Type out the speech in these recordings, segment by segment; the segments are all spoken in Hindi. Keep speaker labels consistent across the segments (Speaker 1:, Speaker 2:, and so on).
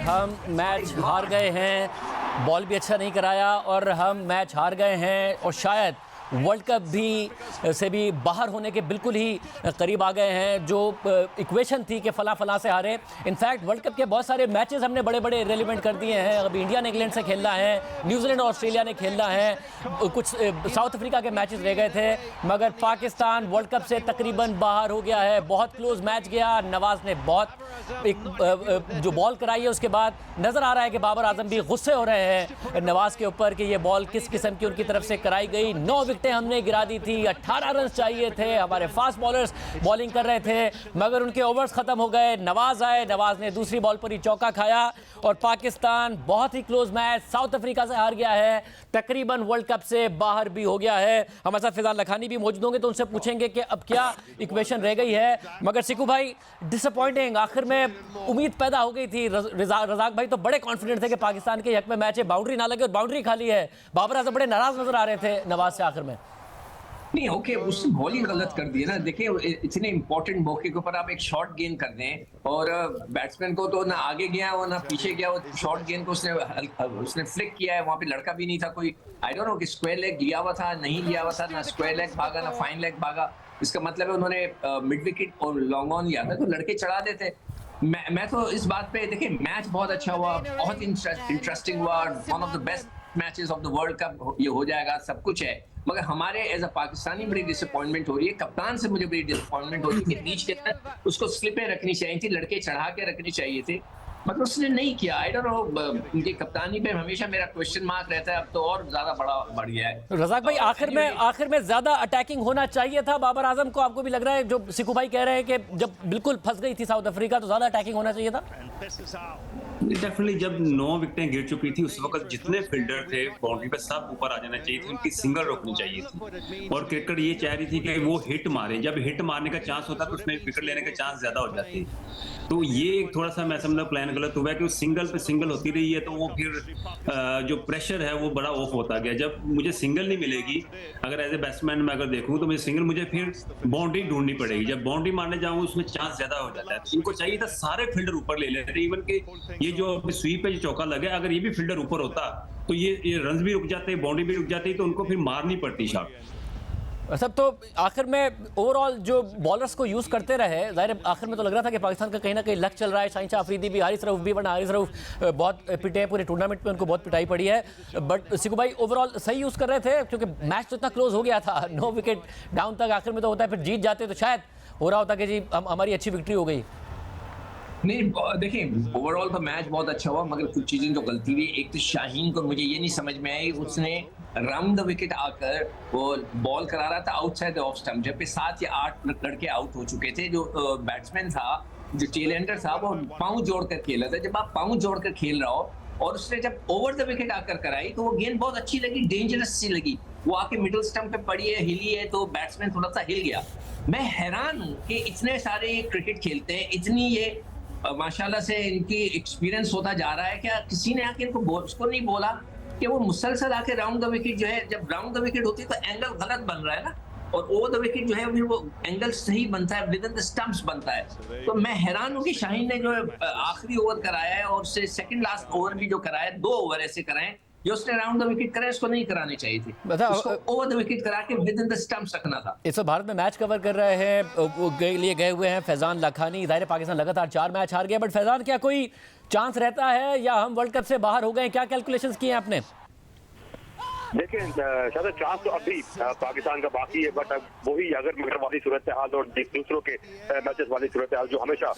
Speaker 1: हम मैच हार गए हैं, बॉल भी अच्छा नहीं कराया और हम मैच हार गए हैं और शायद वर्ल्ड कप भी से भी बाहर होने के बिल्कुल ही करीब आ गए हैं। जो इक्वेशन थी कि फला फला से हारे, इनफैक्ट वर्ल्ड कप के बहुत सारे मैचेस हमने बड़े बड़े रेलिवेंट कर दिए हैं। अभी इंडिया ने इंग्लैंड से खेलना है, न्यूजीलैंड और ऑस्ट्रेलिया ने खेलना है, कुछ साउथ अफ्रीका के मैचेस रह गए थे, मगर पाकिस्तान वर्ल्ड कप से तकरीबन बाहर हो गया है। बहुत क्लोज मैच गया। नवाज ने बहुत जो बॉल कराई है उसके बाद नज़र आ रहा है कि बाबर आजम भी गुस्से हो रहे हैं नवाज के ऊपर कि ये बॉल किस किस्म की उनकी तरफ से कराई गई। 9 विकेटें हमने गिरा दी थी, 18 रन चाहिए थे, हमारे फास्ट बॉलर्स बॉलिंग कर रहे थे मगर उनके ओवर्स खत्म हो गए। नवाज आए, नवाज ने दूसरी बॉल पर ही चौका खाया और पाकिस्तान बहुत ही क्लोज मैच साउथ अफ्रीका से हार गया है, तकरीबन वर्ल्ड कप से बाहर भी हो गया है। हमारे साथ फैजान लखानी भी मौजूद होंगे तो उनसे पूछेंगे कि अब क्या इक्वेशन रह गई है। मगर सिकू भाई, डिसअपॉइंटिंग, आखिर में उम्मीद पैदा हो गई थी। रजाक भाई तो बड़े कॉन्फिडेंट थे कि पाकिस्तान के हक में मैच है, बाउंड्री ना लगे और बाउंड्री खाली है। बाबर आजम बड़े नाराज नजर आ रहे थे नवाज से आखिर में।
Speaker 2: नहीं, ओके, उसने बॉलिंग गलत कर दी है ना। देखिए, इतने इंपॉर्टेंट मौके के ऊपर आप एक शॉर्ट गेंद कर दें और बैट्समैन को तो ना आगे गया वो ना पीछे गया, वो शॉर्ट गेंद को उसने फ्लिक किया है। वहां पे लड़का भी नहीं था कोई, आई डोंट नो कि स्क्वायर लेग लिया हुआ था नहीं लिया हुआ था, ना स्क्वायर लेग भागा ना फाइन लेग भागा। इसका मतलब है उन्होंने मिड विकेट और लॉन्ग ऑन लिया था तो लड़के चढ़ा देते। मैं तो इस बात पे, देखिए मैच बहुत अच्छा हुआ, बहुत इंटरेस्टिंग हुआ, one of the best matches of the world cup ये हो जाएगा, सब कुछ है। मगर हमारे एज अ पाकिस्तानी बड़ी डिसअपॉइंटमेंट हो रही है। कप्तान से मुझे बड़ी डिसअपॉइंटमेंट हो रही है कि बीच के अंदर उसको स्लिपें रखनी चाहिए थी, लड़के चढ़ा के रखनी चाहिए थे, मतलब उसने नहीं किया। आई डोंट नो, उनकी कप्तानी पे हमेशा मेरा क्वेश्चन मार्क रहता है। अब तो और ज्यादा बढ़ गया है।
Speaker 1: रजाक भाई, आखिर में ज्यादा अटैकिंग होना चाहिए था बाबर आजम को। आपको भी लग रहा है, जो सिकू भाई कह रहे हैं कि जब बिल्कुल फंस गई थी साउथ अफ्रीका तो ज्यादा अटैकिंग होना चाहिए था?
Speaker 3: डेफिनेटली जब 9 विकेटें गिर चुकी थी उस वक्त जितने फील्डर थे बाउंड्री पे सब ऊपर आ जाना चाहिए थी, उनकी सिंगल रोकनी चाहिए थी और क्रिकेट ये चाह रही थी कि वो हिट मारे। जब हिट मारने का चांस होता तो उसमें विकेट लेने के चांस ज्यादा हो जाते। तो ये थोड़ा सा मैं समझता प्लान गलत हुआ है कि वो सिंगल पे सिंगल होती रही है तो वो फिर जो प्रेशर है वो बड़ा ऑफ होता गया। जब मुझे सिंगल नहीं मिलेगी, अगर एज ए बैट्समैन मैं अगर देखूं तो मुझे सिंगल, मुझे फिर बाउंड्री ढूंढनी पड़ेगी। जब बाउंड्री मारने जाऊं उसमें चांस ज्यादा हो जाता है। इनको चाहिए था सारे फील्डर ऊपर ले लेते, इवन के ये जो स्वीप पे जो चौका लगे, अगर ये भी फील्डर ऊपर होता तो ये रन भी रुक जाते, बाउंड्री भी रुक जाती, तो उनको फिर मारनी पड़ती शॉट।
Speaker 1: सब तो आखिर में ओवरऑल जो बॉलर्स को यूज़ करते रहे, जाहिर आखिर में तो लग रहा था कि पाकिस्तान का कहीं ना कहीं लक चल रहा है। शाहीन शाह अफरीदी भी, हारिस रऊफ भी, वरना हारिस रऊफ बहुत पिटे हैं पूरे टूर्नामेंट में, उनको बहुत पिटाई पड़ी है। बट सिकू भाई ओवरऑल सही यूज़ कर रहे थे क्योंकि मैच तो इतना क्लोज हो गया था, 9 विकेट डाउन तक आखिर में तो होता है। फिर जीत जाते तो शायद हो रहा होता कि जी हमारी अच्छी विक्ट्री हो गई।
Speaker 2: नहीं, देखिए ओवरऑल तो मैच बहुत अच्छा हुआ मगर कुछ चीजें तो गलती हुई। एक तो शाहीन को मुझे ये नहीं समझ में आई, उसने राउंड द विकेट आकर वो बॉल करा रहा था आउटसाइड द ऑफ स्टंप, जबकि 7 या 8 लड़के आउट हो चुके थे। जो बैट्समैन था, जो टेल एंडर था, वो पाँव जोड़कर खेल रहा था। जब आप पाँव जोड़कर खेल रहा हो और उसने जब ओवर द विकेट आकर कराई तो वो गेंद बहुत अच्छी लगी, डेंजरस सी लगी। वो आके मिडिल स्टंप पे पड़ी है, हिली है, तो बैट्समैन थोड़ा सा हिल गया। मैं हैरान हूँ कि इतने सारे ये क्रिकेट खेलते हैं, इतनी ये माशाल्लाह से इनकी एक्सपीरियंस होता जा रहा है, क्या किसी ने आके इनको उसको नहीं बोला कि वो मुसलसल आके राउंड द विकेट जो है, जब राउंड द विकेट होती है तो एंगल गलत बन रहा है ना, और ओवर द विकेट जो है फिर वो एंगल सही बनता है, विद इन द स्टंप्स बनता है। तो मैं हैरान हूँ कि शाहीन ने जो आखिरी ओवर कराया है और उससे सेकंड लास्ट ओवर भी जो कराया, 2 ओवर ऐसे कराए जो उसने राउंड द विकेट कराया, उसको नहीं कराने चाहिए थे, उसको ओवर द विकेट करा के विद इन द स्टंप्स रखना था।
Speaker 1: इस भारत में मैच कवर कर रहे हैं लिए गए हुए हैं फैजान लखानी। जाहिर पाकिस्तान लगातार 4 मैच हार गया, बट फैजान क्या कोई चांस रहता है या हम वर्ल्ड कप से बाहर हो गए? क्या कैलकुलेशंस किए हैं आपने?
Speaker 4: देखिए शायद चांस तो अभी पाकिस्तान का बाकी है, बट वही अगर मगर वाली सूरत हाल और दूसरों के मैचेस वाली सूरत हाल जो हमेशा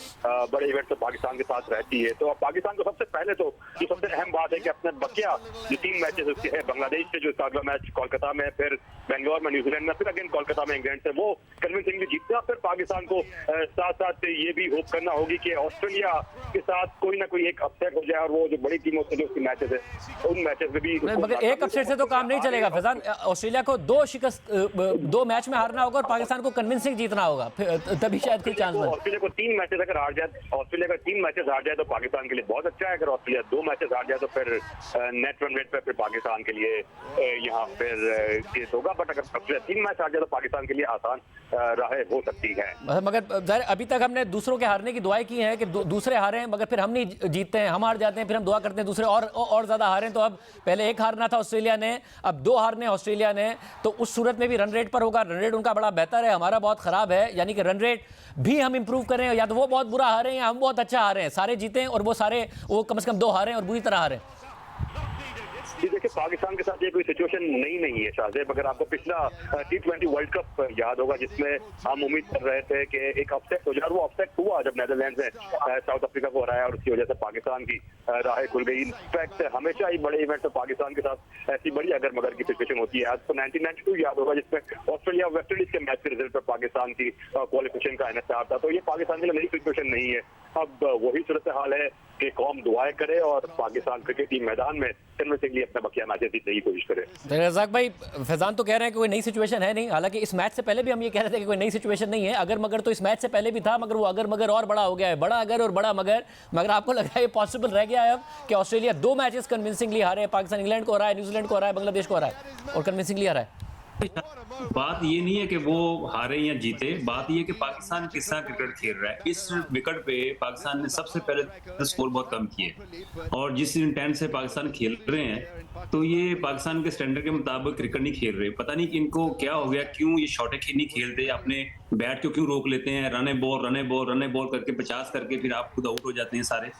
Speaker 4: बड़े इवेंट तो पाकिस्तान के साथ रहती है, तो पाकिस्तान को सबसे पहले तो जो सबसे अहम बात है कि अपने बकिया जो 3 मैचेस उसके हैं, बांग्लादेश से जो अगला मैच कोलकाता में, फिर बेंगलोर में न्यूजीलैंड में, फिर अगेन कोलकाता में इंग्लैंड से, वो कन्विंसिंगली जीतते हैं। फिर पाकिस्तान को साथ साथ ये भी होप करना होगी कि ऑस्ट्रेलिया के साथ कोई ना कोई एक अपसेट हो जाए और वो जो बड़ी टीमों से जो उसके मैचेस है उन मैचेस में भी।
Speaker 1: मगर एक अपसेट से तो काम नहीं चलेगा फैजान। ऑस्ट्रेलिया को 2 मैच में हारना होगा और पाकिस्तान को कन्विंसिंग जीतना होगा, तभी शायद कोई चांस बने।
Speaker 4: ऑस्ट्रेलिया को 3 मैचेस अगर हार जाए, ऑस्ट्रेलिया का 3 मैचेस हार जाए तो पाकिस्तान के लिए बहुत अच्छा है। अगर ऑस्ट्रेलिया 2 मैचेस हार जाए तो फिर नेट रन रेट पे फिर पाकिस्तान के लिए यहाँ फिर केस होगा। बट अगर ऑस्ट्रेलिया 3 मैच हार जाए तो पाकिस्तान के लिए आसान राहें हो सकती है।
Speaker 1: मगर अभी तक हमने दूसरों के हारने की दुआएं की हैं कि दूसरे हारे हैं, मगर फिर हम नहीं जीतते हैं, हम हार जाते हैं, फिर हम दुआ करते हैं दूसरे और ज्यादा हारें। तो अब पहले 1 हारना था ऑस्ट्रेलिया ने, अब 2 हारने ऑस्ट्रेलिया ने, तो उस सूरत में भी रन रेट पर होगा। रन रेट उनका बड़ा बेहतर है, हमारा बहुत खराब है, यानी कि रन रेट भी हम इंप्रूव करें, या तो वो बहुत बुरा हारे हैं या हम बहुत अच्छा हारे हैं। सारे जीते और वो कम से कम 2 हारे और बुरी तरह हारे।
Speaker 4: जी देखिए, पाकिस्तान के साथ ये कोई सिचुएशन नहीं है शाहजेब। अगर आपको पिछला T20 वर्ल्ड कप याद होगा जिसमें हम उम्मीद कर रहे थे कि एक अपसेट हो जाए, वो अपसेट हुआ जब नेदरलैंड्स ने साउथ अफ्रीका को हराया और उसकी वजह से पाकिस्तान की राहें खुल गई। इनफैक्ट हमेशा ही बड़े इवेंट में पाकिस्तान के साथ ऐसी बड़ी अगर मगर की सिचुएशन होती है। आज तो 1992 याद होगा जिसमें ऑस्ट्रेलिया वेस्ट इंडीज के मैच के रिजल्ट पर पाकिस्तान की क्वालिफिकेशन का इन्हिसार था। तो ये पाकिस्तान के लिए नई सिचुएशन नहीं है। अब वही सूरत हाल है कि कौम दुआएं करे और पाकिस्तान क्रिकेट टीम मैदान में कन्विंसिंगली अपना बकिया मैचेस जीतने की कोशिश करे।
Speaker 1: रज़ाक भाई, फैजान तो कह रहे हैं कि कोई नई सिचुएशन है नहीं, हालांकि इस मैच से पहले भी हम ये कह रहे थे कि कोई नई सिचुएशन नहीं है। अगर मगर तो इस मैच से पहले भी था, मगर वो अगर मगर और बड़ा हो गया है, बड़ा अगर और बड़ा मगर आपको लग रहा है ये पॉसिबल रह गया है अब कि ऑस्ट्रेलिया 2 मैचेस कन्विंसिंगली हारे, पाकिस्तान इंग्लैंड को हरा है, न्यूजीलैंड को हरा है, बांग्लादेश को हरा है और कन्विंसिंगली हरा है।
Speaker 3: बात ये नहीं है कि वो हारे या जीते, बात ये है कि पाकिस्तान किस तरह क्रिकेट खेल रहा है। इस विकेट पे पाकिस्तान ने सबसे पहले स्कोर बहुत कम किए और जिस इंटेंट से पाकिस्तान खेल रहे हैं तो ये पाकिस्तान के स्टैंडर्ड के मुताबिक क्रिकेट नहीं खेल रहे। पता नहीं कि इनको क्या हो गया, क्यों ये शॉर्टें नहीं खेलते, अपने बैट को क्यों रोक लेते हैं, रने बॉल करके 50 करके फिर आप खुद आउट हो जाते हैं सारे।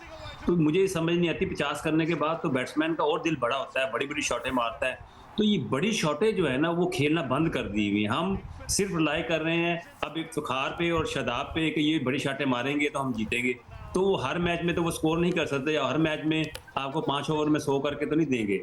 Speaker 3: तो मुझे समझ नहीं आती, 50 करने के बाद तो बैट्समैन का और दिल बड़ा होता है, बड़ी बड़ी शॉटें मारता है। तो ये बड़ी शॉटें जो है ना वो खेलना बंद कर दी हुई। हम सिर्फ रिलाई कर रहे हैं अब एक सुखार पे और शादाब पे कि ये बड़ी शॉटें मारेंगे तो हम जीतेंगे। तो हर मैच में तो वो स्कोर नहीं कर सकते, या हर मैच में आपको 5 ओवर में 100 करके तो नहीं देंगे।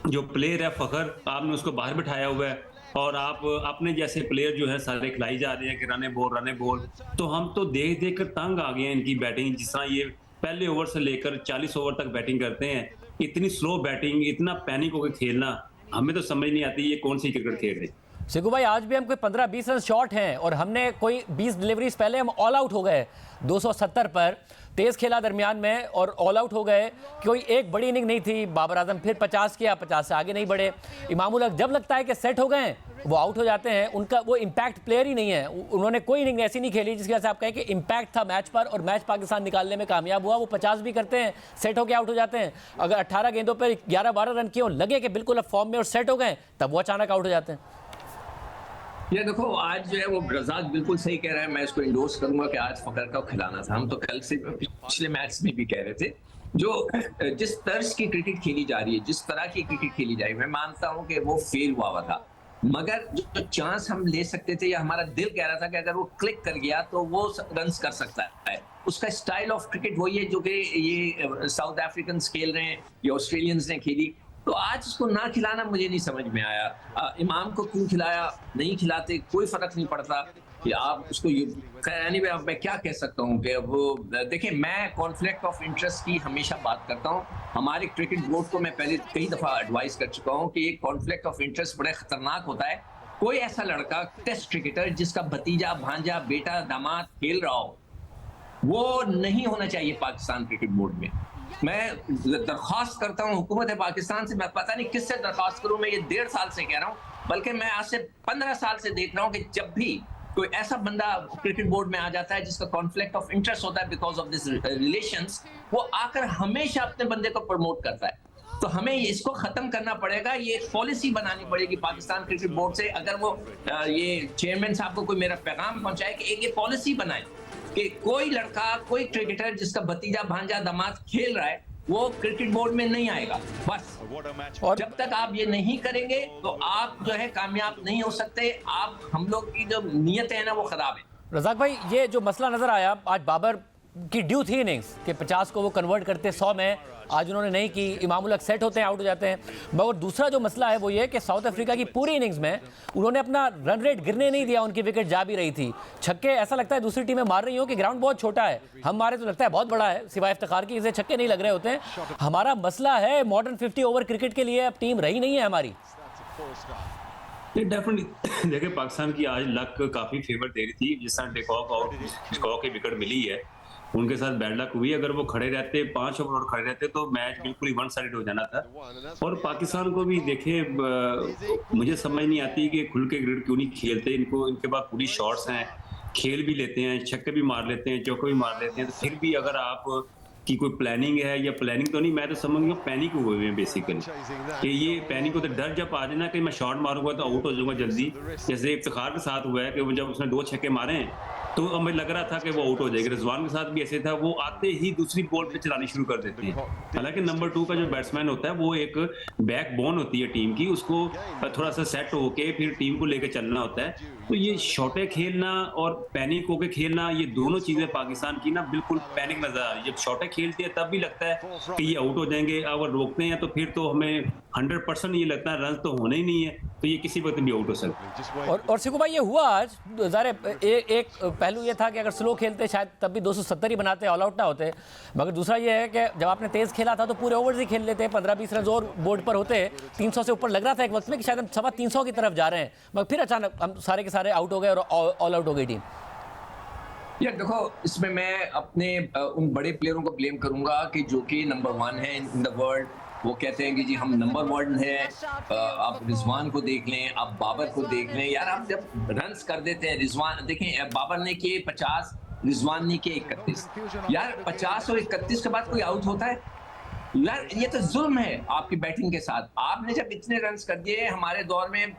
Speaker 3: जो प्लेयर है फखर, आपने उसको बाहर बिठाया हुआ है और आप अपने जैसे प्लेयर जो है सारे खिलाई जा रहे हैं कि रने बॉल। तो हम तो देख देख कर तंग आ गए हैं इनकी बैटिंग। जिस तरह ये पहले ओवर से लेकर 40 ओवर तक बैटिंग करते हैं, इतनी स्लो बैटिंग, इतना पैनिक होकर खेलना, हमें तो समझ नहीं आती ये कौन सी क्रिकेट खेल रहे।
Speaker 1: सिकू भाई, आज भी हम कोई 15-20 रन शॉर्ट हैं और हमने कोई 20 डिलीवरीज पहले हम ऑल आउट हो गए 270 पर, तेज खेला दरमियान में और ऑल आउट हो गए। कोई एक बड़ी इनिंग नहीं थी। बाबर आजम फिर 50 किया, 50 से आगे नहीं बढ़े। इमामुल हक जब लगता है कि सेट हो गए वो आउट हो जाते हैं। उनका वो इम्पैक्ट प्लेयर ही नहीं है। उन्होंने कोई इनिंग ऐसी नहीं खेली जिसकी वजह से आप कहें कि इम्पैक्ट था मैच पर और मैच पाकिस्तान निकालने में कामयाब हुआ। वो 50 भी करते हैं, सेट होकर आउट हो जाते हैं। अगर 18 गेंदों पर 11-12 रन किए, लगे कि बिल्कुल अब फॉर्म में और सेट हो गए, तब वो अचानक आउट हो जाते हैं।
Speaker 2: ये देखो, आज जो है वो रज़ाक बिल्कुल सही कह रहा है। मैं इसको इंडोर्स करूंगा कि आज फकर का खिलाना था। हम तो कल से पिछले मैच में भी कह रहे थे, जो जिस तर्ज की क्रिकेट खेली जा रही है, जिस तरह की क्रिकेट खेली जा रही है, मैं मानता हूं कि वो फेल हुआ था। मगर जो चांस हम ले सकते थे या हमारा दिल कह रहा था कि अगर वो क्लिक कर गया तो वो रन्स कर सकता है। उसका स्टाइल ऑफ क्रिकेट वही है जो कि ये साउथ अफ्रीकन खेल रहे हैं, ये ऑस्ट्रेलियंस ने खेली। तो आज उसको ना खिलाना मुझे नहीं समझ में आया। इमाम को क्यों खिलाया, नहीं खिलाते कोई फर्क नहीं पड़ता कि आप उसको anyway, अब मैं क्या कह सकता हूँ कि वो देखिए, मैं कॉन्फ्लिक्ट ऑफ इंटरेस्ट की हमेशा बात करता हूँ। हमारे क्रिकेट बोर्ड को मैं पहले कई दफ़ा एडवाइस कर चुका हूँ कि ये कॉन्फ्लिक्ट ऑफ इंटरेस्ट बड़े खतरनाक होता है। कोई ऐसा लड़का टेस्ट क्रिकेटर जिसका भतीजा, भांजा, बेटा, दामाद खेल रहा हो, वो नहीं होना चाहिए पाकिस्तान क्रिकेट बोर्ड में। मैं दरख्वास्त करता हूँ हुकूमत पाकिस्तान से, मैं पता नहीं किससे दरख्वास्त करूँ, मैं ये 1.5 साल से कह रहा हूँ, बल्कि मैं आज से 15 साल से देख रहा हूँ कि जब भी कोई ऐसा बंदा क्रिकेट बोर्ड में आ जाता है जिसका कॉन्फ्लिक्ट ऑफ इंटरेस्ट होता है बिकॉज ऑफ दिस रिलेशंस, वो आकर हमेशा अपने बंदे को प्रमोट करता है। तो हमें इसको खत्म करना पड़ेगा। ये पॉलिसी बनानी पड़ेगी पाकिस्तान क्रिकेट बोर्ड से। अगर वो ये चेयरमैन साहब को कोई मेरा पैगाम पहुंचाए कि एक ये पॉलिसी बनाए कि कोई लड़का, कोई क्रिकेटर जिसका भतीजा, भांजा, दामाद खेल रहा है, वो क्रिकेट बोर्ड में नहीं आएगा। बस। और जब तक आप ये नहीं करेंगे तो आप जो है कामयाब नहीं हो सकते। आप, हम लोग की जो नीयत है ना वो खराब है।
Speaker 1: रज़ाक भाई, ये जो मसला नजर आया आज, बाबर की ड्यू थी इनिंग्स कि 50 को वो कन्वर्ट करते 100 में, आज उन्होंने नहीं की। इमामुल हक सेट होते हैं, आउट हो जाते हैं। मगर दूसरा जो मसला है वो ये कि साउथ अफ्रीका की पूरी इनिंग्स में उन्होंने अपना रन रेट गिरने नहीं दिया, उनकी विकेट जा भी रही थी। छक्के ऐसा लगता है दूसरी टीमें मार रही हो कि ग्राउंड बहुत छोटा है, हम मारे तो लगता है बहुत बड़ा है, सिवाय इफ्तिखार की इसे छक्के नहीं लग रहे होते हैं। हमारा मसला है मॉडर्न 50 ओवर क्रिकेट के लिए अब टीम रही नहीं है हमारी।
Speaker 3: डेफिनेटली देखिए, पाकिस्तान की आज लक काफी फेवर दे रही थी। जिस तरह डिकॉक की विकेट मिली है, उनके साथ बैड लक हुई। अगर वो खड़े रहते 5 ओवर और खड़े रहते तो मैच बिल्कुल ही वन साइड हो जाना था। और पाकिस्तान को भी देखिए, मुझे समझ नहीं आती कि खुल के क्रिकेट क्यों नहीं खेलते। इनके पास पूरी शॉट्स हैं, खेल भी लेते हैं, छक्के भी मार लेते हैं, चौके भी मार लेते हैं। तो फिर भी अगर आप की कोई प्लानिंग है, या प्लानिंग तो नहीं, मैं तो समझ गया पैनिक हुए हुए हैं बेसिकली। कि ये पैनिक होता है, डर जब आ जाए ना कि मैं शॉट मारूंगा तो आउट हो जाऊंगा जल्दी। जैसे इफ्तिखार के साथ हुआ है कि वो जब उसने 2 छक्के मारे हैं तो हमें लग रहा था कि वो आउट हो जाएगा। रिजवान के साथ भी ऐसे था, वो आते ही दूसरी बॉल पे चलानी शुरू कर देते हैं। हालांकि नंबर 2 का जो बैट्समैन होता है वो एक बैकबोन होती है टीम की, उसको थोड़ा सा सेट होके फिर टीम को लेकर चलना होता है। तो ये शॉटे खेलना और पैनिक होके खेलना, ये दोनों चीजें पाकिस्तान की ना बिल्कुल पैनिक नजर आ रही है। जब शॉटे खेलती है तब भी लगता है कि ये आउट हो जाएंगे, अगर रोकते हैं तो फिर तो हमें 100% ये लगता है रन तो होने ही नहीं है, तो ये किसी वक्त भी आउट हो सकते हैं।
Speaker 1: और सिकू भाई, ये हुआ आज एक पहलू ये था कि अगर स्लो खेलते शायद तब भी 270 ही बनाते, ऑल आउट ना होते। मगर दूसरा ये है कि जब आपने तेज खेला था तो पूरे ओवर्स ही खेल लेते, 15-20 रन और बोर्ड पर होते। 300 से ऊपर लग रहा था एक वक्त में कि शायद हम 350 की तरफ जा रहे हैं, मगर फिर अचानक हम सारे के सारे आउट हो गए और ऑल आउट हो गई टीम।
Speaker 2: यार देखो, इसमें मैं अपने उन बड़े प्लेयरों को ब्लेम करूंगा कि जो कि नंबर 1 है इन द वर्ल्ड। वो कहते हैं कि जी हम नंबर 1 है। आप रिजवान को देख लें, आप बाबर को देख लें। यार आप जब रन्स कर देते हैं, रिजवान देखें, बाबर ने किए 50, रिजवान ने किए 31। यार 50 और 31 के बाद कोई आउट होता है? यार ये तो जुल्म है आपकी बैटिंग के साथ। आपने जब इतने रन्स कर दिए, हमारे दौर में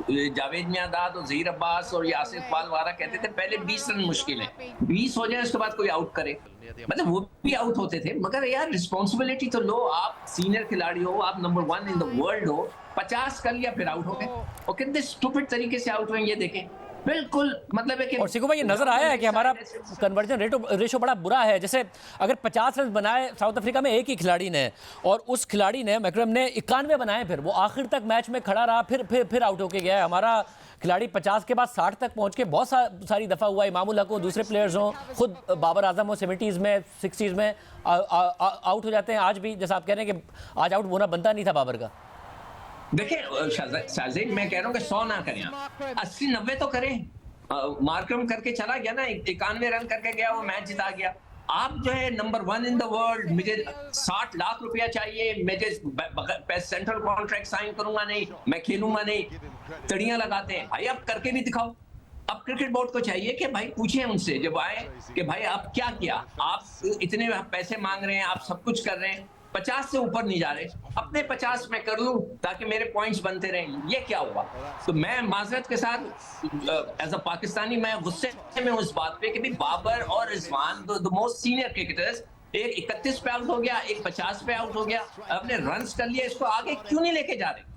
Speaker 2: जावेद मियांदाद और ज़हीर अब्बास और यासिर इकबाल वारा कहते थे पहले 20 रन मुश्किल है, 20 हो जाए उसके बाद कोई आउट करे। मतलब वो भी आउट होते थे। मगर यार रिस्पॉन्सिबिलिटी तो लो, आप सीनियर खिलाड़ी हो, आप नंबर 1 इन द वर्ल्ड हो, 50 कर लिया फिर आउट हो गए। और कितने स्टूपिड तरीके से आउट हुए ये देखें। बिल्कुल मतलब है कि,
Speaker 1: और सिकू भाई ये नजर आया है कि हमारा कन्वर्जन रेशो बड़ा बुरा है। जैसे अगर 50 रन बनाए साउथ अफ्रीका में एक ही खिलाड़ी ने, और उस खिलाड़ी ने मैकरम ने 91 बनाए, फिर वो आखिर तक मैच में खड़ा रहा, फिर आउट होके गया है। हमारा खिलाड़ी 50 के बाद 60 तक पहुंच के बहुत सारी दफ़ा हुआ। इमामुल हक हो, दूसरे प्लेयर्स हों, खुद बाबर आजम हो 70s में 60s में आउट हो जाते हैं। आज भी जैसा आप कह रहे हैं कि आज आउट होना बनता नहीं था बाबर का।
Speaker 2: देखिए शाहज़ेब, मैं कह रहा हूँ कि 100 ना करें, 80-90 तो करें। मार्करम करके चला गया ना, 91 रन करके गया, वो मैच जिता गया। आप जो है नंबर 1 इन द वर्ल्ड, मुझे 60 लाख रुपया चाहिए, मुझे सेंट्रल कॉन्ट्रैक्ट साइन करूंगा नहीं, मैं खेलूंगा नहीं, तड़ियां लगाते हैं। भाई आप करके भी दिखाओ। अब क्रिकेट बोर्ड को चाहिए कि भाई पूछें उनसे जब आए कि भाई आप क्या किया, आप इतने पैसे मांग रहे हैं, आप सब कुछ कर रहे हैं, 50 से ऊपर नहीं जा रहे, अपने 50 में कर लूं ताकि मेरे पॉइंट्स बनते रहें। ये क्या हुआ? तो मैं माजरत के साथ एज अ पाकिस्तानी मैं गुस्से में हूं इस बात पे कि भाई बाबर और Rizwan the most senior cricketers, एक 31 पे आउट हो गया, एक 50 पे आउट हो गया, अपने रन्स कर लिए, इसको आगे क्यों नहीं लेके जा रहे?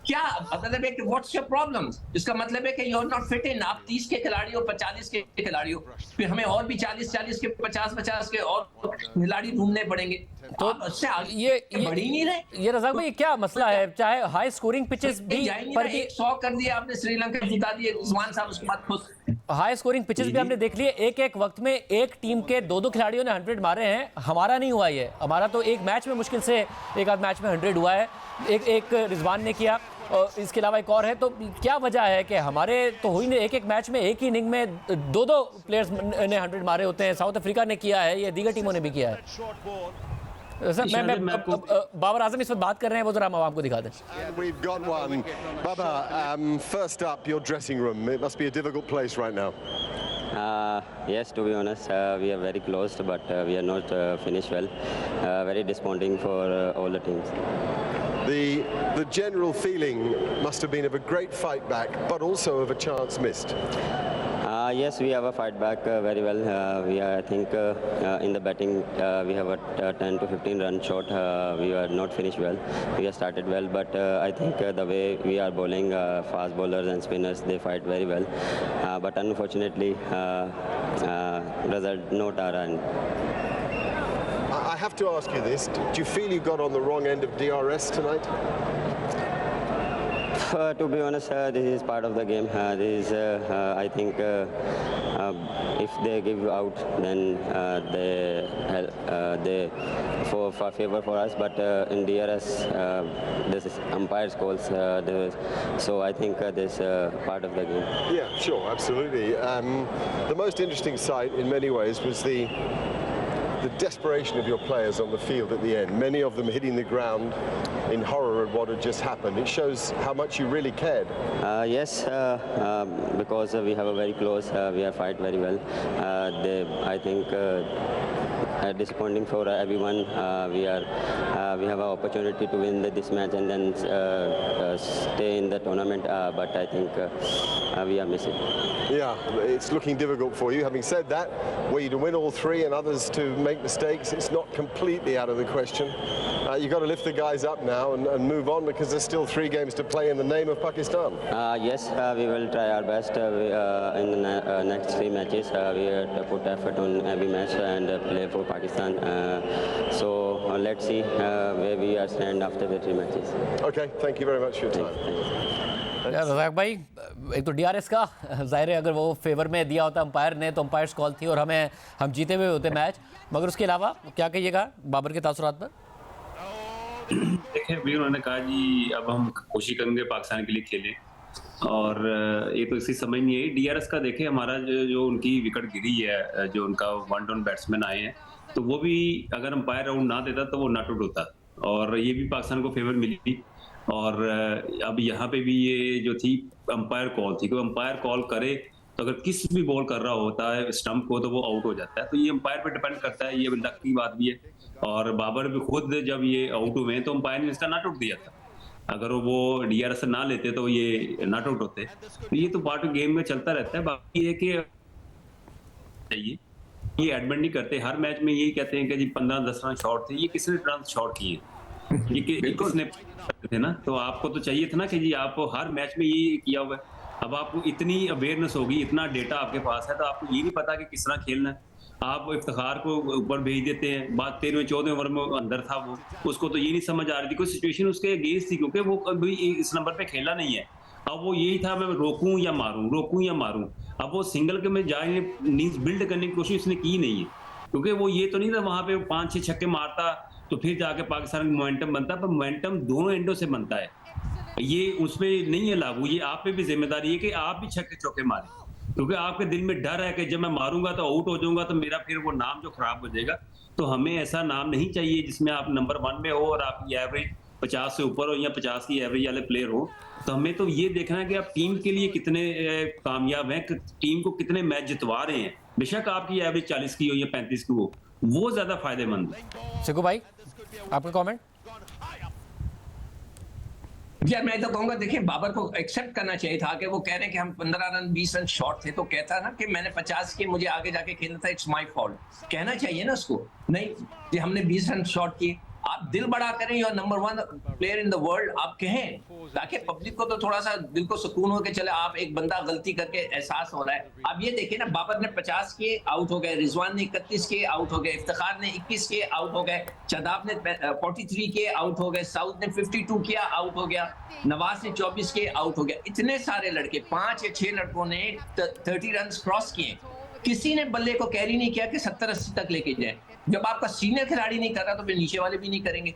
Speaker 2: क्या मतलब है कि व्हाट्स योर प्रॉब्लम? इसका मतलब है कि you are not fit in. आप 30 के खिलाड़ी हो, 40 के खिलाड़ी हो, फिर हमें और भी 40 के 50 के और खिलाड़ी ढूंढने पड़ेंगे।
Speaker 1: तो ये
Speaker 2: बढ़ ही नहीं रहे।
Speaker 1: ये रज़ाक भाई क्या मसला है? चाहे हाई स्कोरिंग पिचेस भी पर
Speaker 2: 100 कर दिया आपने, श्रीलंका जिता दिए, रिजवान साहब उसके बाद खुश।
Speaker 1: हाई स्कोरिंग पिचेस भी हमने देख लिए। एक वक्त में एक टीम के 2 खिलाड़ियों ने 100 मारे हैं। हमारा नहीं हुआ ये। हमारा तो एक मैच में मुश्किल से एक आध मैच में 100 हुआ है, एक रिजवान ने किया, और इसके अलावा एक और है। तो क्या वजह है कि हमारे तो हुई नहीं, एक मैच में एक ही इनिंग में 2 प्लेयर्स ने 100 मारे होते हैं। साउथ अफ्रीका ने किया है, ये दीगर टीमों ने भी किया है। सर मैं बाबर आजम इस वक्त बात कर रहे हैं, वो जरा हम आपको दिखा दें।
Speaker 5: We've got one. Baba, first up, your dressing room. It must be a difficult place right now.
Speaker 6: Yes, to be honest, we are very close, but we are not finished well. Very disappointing for all the teams.
Speaker 5: The general feeling must have been of a great fight back, but also of a chance missed.
Speaker 6: Yes, we have a fight back very well. We are, I think, in the batting, we have a 10 to 15 run short. We are not finished well. We have started well, but I think the way we are bowling, fast bowlers and spinners, they fight very well. But unfortunately, result not our end.
Speaker 5: I have to ask you this. Do you feel you got on the wrong end of DRS tonight?
Speaker 6: To be honest, this is part of the game. This is, I think, if they give out, then they for favor for us. But in DRS, this is umpires calls. So I think this part of the game.
Speaker 5: Yeah, sure, absolutely. The most interesting sight in many ways was the desperation of your players on the field at the end. Many of them hitting the ground in horror at what had just happened. It shows how much you really cared.
Speaker 6: Yes, because we have a very close, we have fight very well. I think disappointing for everyone. We have an opportunity to win this match and then stay in the tournament, but I think we are missing.
Speaker 5: Yeah, it's looking difficult for you. Having said that, were you to win all three and others to make mistakes, it's not completely out of the question. You've got to lift the guys up now and move on, because there's still 3 games to play in the name of Pakistan.
Speaker 6: Yes, we will try our best in the next 3 matches. We have to put effort on every match and play for Pakistan. So let's see where we are stand after the 3 matches.
Speaker 5: Okay, thank you very much for your time.
Speaker 1: Razzaq भाई, एक तो DRS का ज़ाहिर है, अगर वो फेवर में दिया होता अंपायर ने तो अंपायर्स कॉल थी और हम जीते हुए होते मैच, मगर उसके अलावा क्या कहिएगा बाबर के तासुरात पर?
Speaker 3: देखिए, भी उन्होंने कहा जी अब हम कोशिश करेंगे पाकिस्तान के लिए खेलें, और ये तो इसी समझ नहीं है। DRS का देखें, हमारा जो उनकी विकेट गिरी है, जो उनका वन डाउन बैट्समैन आए हैं, तो वो भी अगर अंपायर राउंड ना देता तो वो नॉट आउट होता, और ये भी पाकिस्तान को फेवर मिली। और अब यहाँ पे भी ये जो थी अंपायर कॉल थी, कोई अंपायर कॉल करे तो अगर किस भी बॉल कर रहा होता है स्टंप को तो वो आउट हो जाता है। तो ये अंपायर पे डिपेंड करता है, ये लक की बात भी है। और बाबर भी खुद जब ये आउट हुए तो अंपायर ने इसका नॉट आउट दिया था, अगर वो DRS ना लेते तो ये नॉट आउट होते। तो ये तो पार्ट ऑफ गेम में चलता रहता है। बाकी ये कि चाहिए, ये एडमिट नहीं करते, हर मैच में यही कहते हैं कि जी 15-10 रन शॉर्ट थे। ये किसने रन शॉर्ट किए? ये किसने थे ना? तो आपको तो चाहिए था ना कि जी आप हर मैच में ये किया हुआ है। अब आपको इतनी अवेयरनेस होगी, इतना डेटा आपके पास है, तो आपको ये नहीं पता कि किस तरह खेलना है। आप इफ्तिखार को ऊपर भेज देते हैं, बात 13वें-14वें ओवर में अंदर था वो, उसको तो ये नहीं समझ आ रही थी, कोई सिचुएशन उसके अगेंस्ट थी, क्योंकि वो कभी इस नंबर पे खेला नहीं है। अब वो यही था, मैं रोकूं या मारूं, रोकूं या मारूं। अब वो सिंगल के में जाए नींस बिल्ड करने की कोशिश उसने की नहीं है, क्योंकि वो ये तो नहीं था वहां पे 5-6 छक्के मारता तो फिर जाके पाकिस्तान में मोमेंटम बनता, पर मोमेंटम दोनों एंडों से बनता है। ये उसमें नहीं है लागू, ये आप पे भी जिम्मेदारी है कि आप भी छक्के चौके मारें, क्योंकि आपके दिल में डर है कि जब मैं मारूंगा तो आउट हो जाऊंगा तो मेरा फिर वो नाम जो खराब हो जाएगा। तो हमें ऐसा नाम नहीं चाहिए जिसमें आप नंबर 1 में हो और आपकी एवरेज 50 से ऊपर हो या 50 की एवरेज वाले प्लेयर हो। तो हमें तो ये देखना है कि आप टीम के लिए कितने कामयाब हैं, टीम को कितने मैच जितवा रहे हैं। बेशक आपकी एवरेज 40 की हो या 35 की हो, वो ज्यादा फायदेमंद है।
Speaker 1: सिकू भाई, आपका कमेंट?
Speaker 2: यार मैं तो कहूंगा, देखिए बाबर को एक्सेप्ट करना चाहिए था कि वो कह रहे हैं कि हम 15 रन 20 रन शॉर्ट थे, तो कहता ना कि मैंने 50 के मुझे आगे जाके खेलना था, इट्स माय फॉल्ट। कहना चाहिए ना उसको, नहीं कि हमने 20 रन शॉर्ट किए। आप दिल बड़ा करें, you are number 1 player in the world, आप कहें, ताकि पब्लिक को तो थोड़ा सा दिल को सुकून हो के चले आप एक बंदा गलती करके एहसास हो रहा है। आप ये देखिए ना, बाबर ने 50 के आउट हो गए, रिजवान ने 31 के आउट हो गए, इफ्तिखार ने 21 के आउट हो गए, शादाब ने 43 के आउट हो गए, साउद ने 52 किया आउट हो गया, नवाज ने 24 के आउट हो गया। इतने सारे लड़के, 5 या 6 लड़कों ने 30 रन क्रॉस किए। किसी ने बल्ले को कैरी नहीं किया कि 70-80 तक लेके जाए। जब आपका सीनियर खिलाड़ी नहीं कर रहा तो फिर नीचे वाले भी नहीं करेंगे।